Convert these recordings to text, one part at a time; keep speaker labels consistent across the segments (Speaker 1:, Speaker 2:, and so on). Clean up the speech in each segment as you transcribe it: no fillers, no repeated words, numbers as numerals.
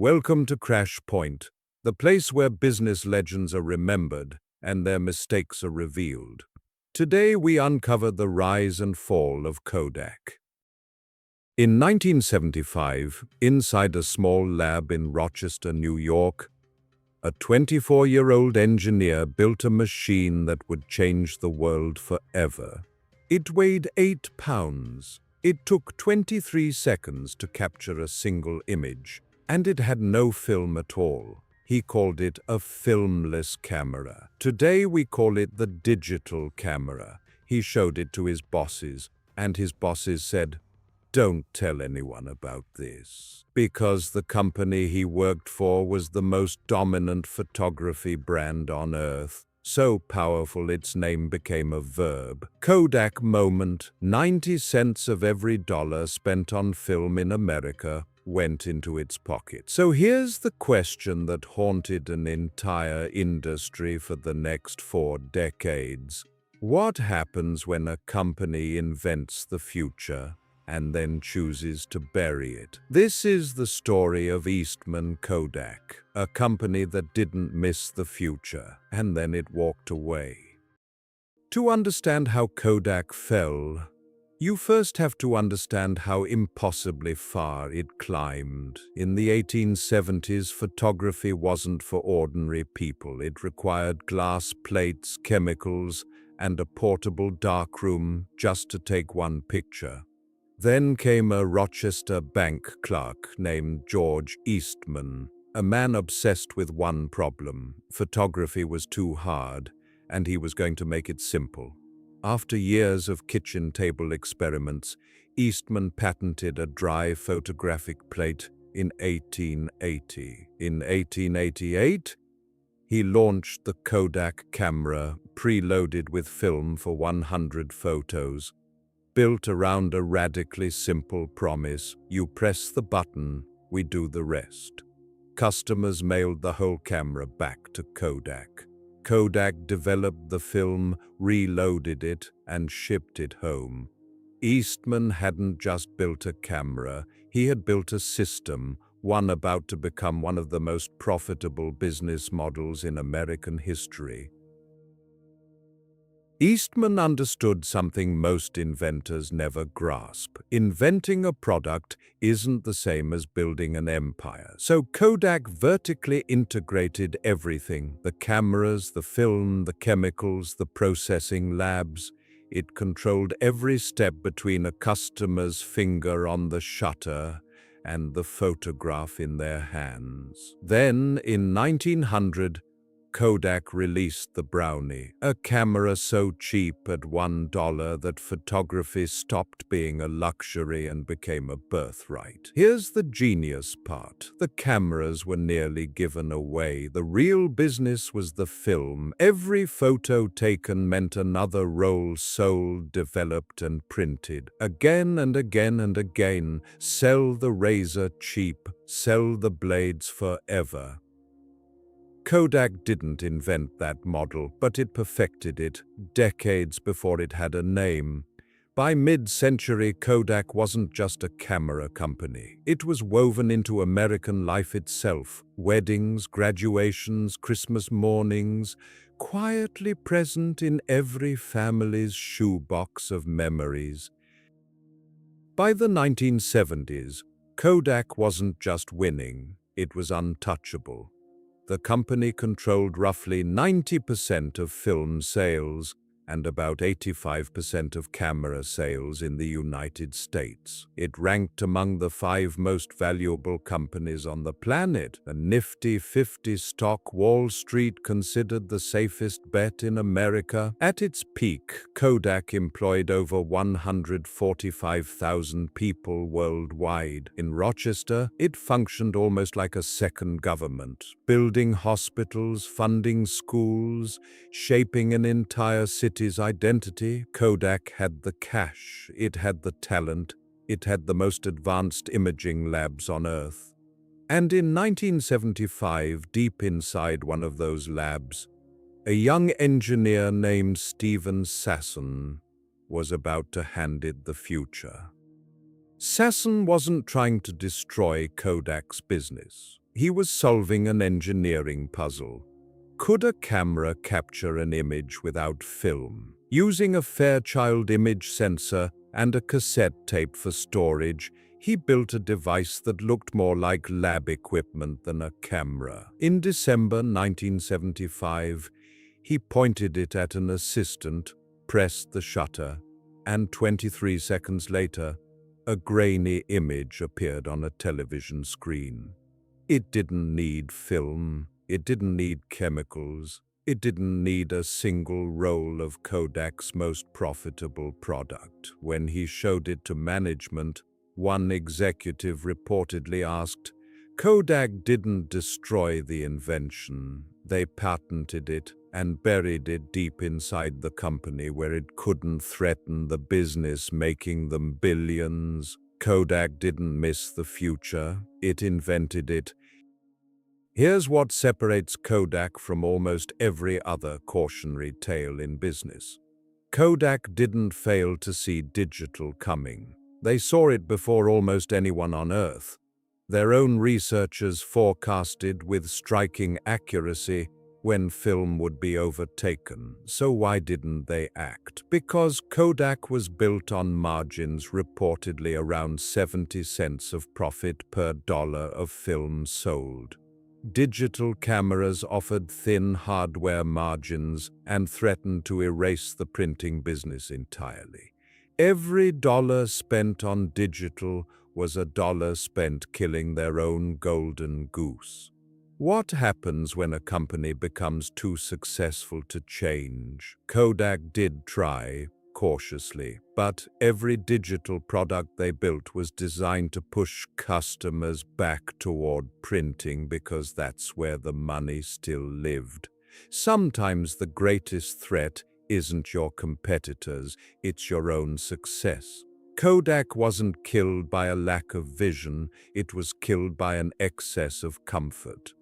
Speaker 1: Welcome to Crash Point, the place where business legends are remembered and their mistakes are revealed. Today we uncover the rise and fall of Kodak. In 1975, inside a small lab in Rochester, New York, a 24-year-old engineer built a machine that would change the world forever. It weighed 8 pounds. It took 23 seconds to capture a single image, and it had no film at all. He called it a filmless camera. Today we call it the digital camera. He showed it to his bosses, and his bosses said, "Don't tell anyone about this." Because the company he worked for was the most dominant photography brand on earth. So powerful its name became a verb. Kodak moment. 90 cents of every dollar spent on film in America went into its pocket. So here's the question that haunted an entire industry for the next 4 decades. What happens when a company invents the future and then chooses to bury it? This is the story of Eastman Kodak, a company that didn't miss the future, and then it walked away. To understand how Kodak fell, you first have to understand how impossibly far it climbed. In the 1870s, photography wasn't for ordinary people. It required glass plates, chemicals, and a portable darkroom just to take one picture. Then came a Rochester bank clerk named George Eastman, a man obsessed with one problem. Photography was too hard, and he was going to make it simple. After years of kitchen table experiments, Eastman patented a dry photographic plate in 1880. In 1888, he launched the Kodak camera, preloaded with film for 100 photos. Built around a radically simple promise: you press the button, we do the rest. Customers mailed the whole camera back to Kodak. Kodak developed the film, reloaded it, and shipped it home. Eastman hadn't just built a camera, he had built a system, one about to become one of the most profitable business models in American history. Eastman understood something most inventors never grasp. Inventing a product isn't the same as building an empire. So Kodak vertically integrated everything: the cameras, the film, the chemicals, the processing labs. It controlled every step between a customer's finger on the shutter and the photograph in their hands. Then, in 1900, Kodak released the Brownie, a camera so cheap at $1 that photography stopped being a luxury and became a birthright. Here's the genius part. The cameras were nearly given away. The real business was the film. Every photo taken meant another roll sold, developed, and printed. Again and again and again. Sell the razor cheap, sell the blades forever. Kodak didn't invent that model, but it perfected it decades before it had a name. By mid-century, Kodak wasn't just a camera company. It was woven into American life itself. Weddings, graduations, Christmas mornings, quietly present in every family's shoebox of memories. By the 1970s, Kodak wasn't just winning, it was untouchable. The company controlled roughly 90% of film sales and about 85% of camera sales in the United States. It ranked among the 5 most valuable companies on the planet. A nifty 50 stock, Wall Street considered the safest bet in America. At its peak, Kodak employed over 145,000 people worldwide. In Rochester, it functioned almost like a second government, building hospitals, funding schools, shaping an entire city's identity. Kodak had the cash, it had the talent, it had the most advanced imaging labs on Earth. And in 1975, deep inside one of those labs, a young engineer named Stephen Sasson was about to hand it the future. Sasson wasn't trying to destroy Kodak's business. He was solving an engineering puzzle. Could a camera capture an image without film? Using a Fairchild image sensor and a cassette tape for storage, he built a device that looked more like lab equipment than a camera. In December 1975, he pointed it at an assistant, pressed the shutter, and 23 seconds later, a grainy image appeared on a television screen. It didn't need film, it didn't need chemicals, it didn't need a single roll of Kodak's most profitable product. When he showed it to management, one executive reportedly asked, "Kodak didn't destroy the invention, they patented it and buried it deep inside the company where it couldn't threaten the business, making them billions. Kodak didn't miss the future, it invented it." Here's what separates Kodak from almost every other cautionary tale in business. Kodak didn't fail to see digital coming. They saw it before almost anyone on Earth. Their own researchers forecasted with striking accuracy when film would be overtaken. So why didn't they act? Because Kodak was built on margins reportedly around 70 cents of profit per dollar of film sold. Digital cameras offered thin hardware margins and threatened to erase the printing business entirely. Every dollar spent on digital was a dollar spent killing their own golden goose. What happens when a company becomes too successful to change? Kodak did try, cautiously, but every digital product they built was designed to push customers back toward printing because that's where the money still lived. Sometimes the greatest threat isn't your competitors, it's your own success. Kodak wasn't killed by a lack of vision, it was killed by an excess of comfort.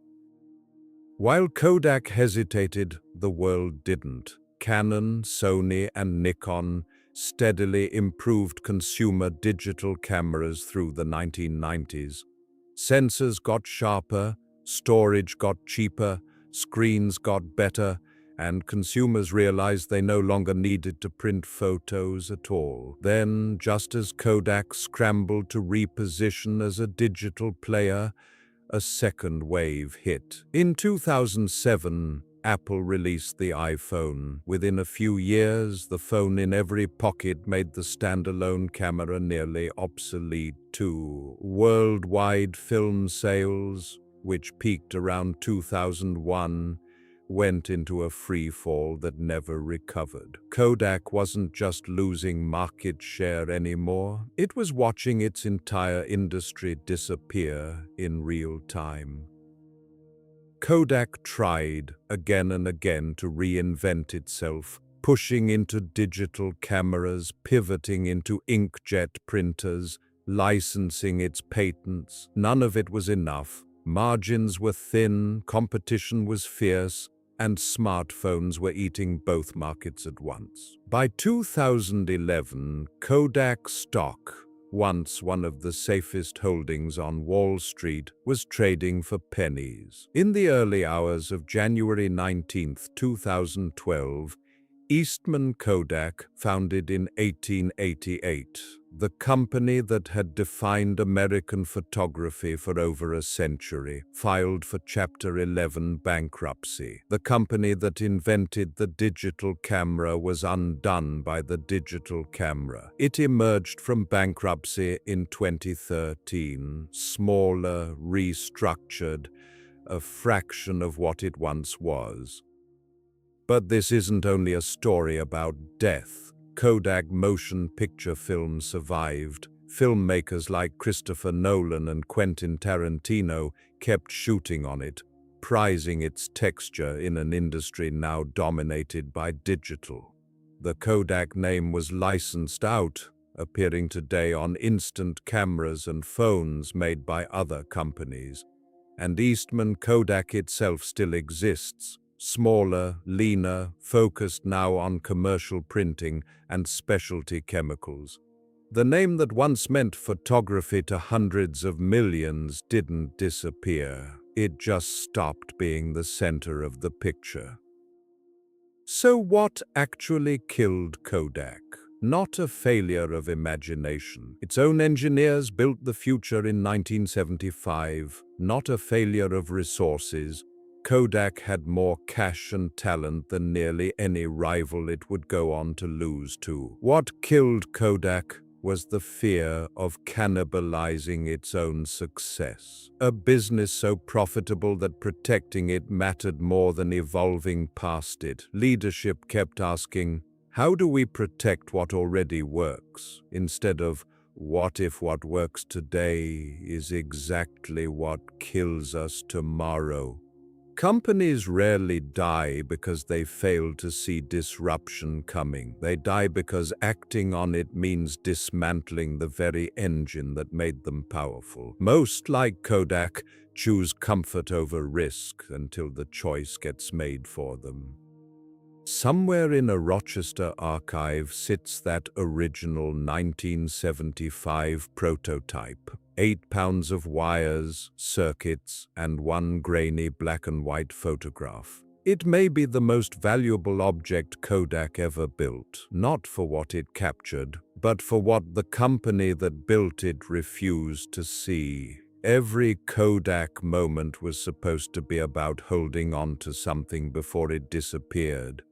Speaker 1: While Kodak hesitated, the world didn't. Canon, Sony, and Nikon steadily improved consumer digital cameras through the 1990s. Sensors got sharper, storage got cheaper, screens got better, and consumers realized they no longer needed to print photos at all. Then, just as Kodak scrambled to reposition as a digital player, a second wave hit. In 2007, Apple released the iPhone. Within a few years, the phone in every pocket made the standalone camera nearly obsolete too. Worldwide film sales, which peaked around 2001, went into a free fall that never recovered. Kodak wasn't just losing market share anymore, it was watching its entire industry disappear in real time. Kodak tried again and again to reinvent itself, pushing into digital cameras, pivoting into inkjet printers, licensing its patents. None of it was enough. Margins were thin, competition was fierce, and smartphones were eating both markets at once. By 2011, Kodak stock, once one of the safest holdings on Wall Street, was trading for pennies. In the early hours of January 19, 2012, Eastman Kodak, founded in 1888, the company that had defined American photography for over a century, filed for Chapter 11 bankruptcy. The company that invented the digital camera was undone by the digital camera. It emerged from bankruptcy in 2013, smaller, restructured, a fraction of what it once was. But this isn't only a story about death. Kodak motion picture film survived. Filmmakers like Christopher Nolan and Quentin Tarantino kept shooting on it, prizing its texture in an industry now dominated by digital. The Kodak name was licensed out, appearing today on instant cameras and phones made by other companies. And Eastman Kodak itself still exists. Smaller, leaner, focused now on commercial printing and specialty chemicals. The name that once meant photography to hundreds of millions didn't disappear. It just stopped being the center of the picture. So what actually killed Kodak? Not a failure of imagination. Its own engineers built the future in 1975, not a failure of resources. Kodak had more cash and talent than nearly any rival it would go on to lose to. What killed Kodak was the fear of cannibalizing its own success. A business so profitable that protecting it mattered more than evolving past it. Leadership kept asking, how do we protect what already works, instead of what if what works today is exactly what kills us tomorrow? Companies rarely die because they fail to see disruption coming. They die because acting on it means dismantling the very engine that made them powerful. Most, like Kodak, choose comfort over risk until the choice gets made for them. Somewhere in a Rochester archive sits that original 1975 prototype. 8 pounds of wires, circuits, and one grainy black and white photograph. It may be the most valuable object Kodak ever built, not for what it captured, but for what the company that built it refused to see. Every Kodak moment was supposed to be about holding on to something before it disappeared.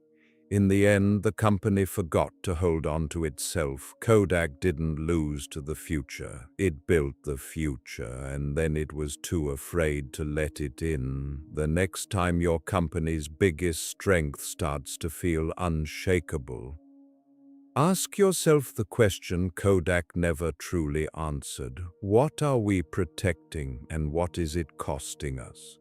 Speaker 1: In the end, the company forgot to hold on to itself. Kodak didn't lose to the future. It built the future, and then it was too afraid to let it in. The next time your company's biggest strength starts to feel unshakable, ask yourself the question Kodak never truly answered. What are we protecting, and what is it costing us?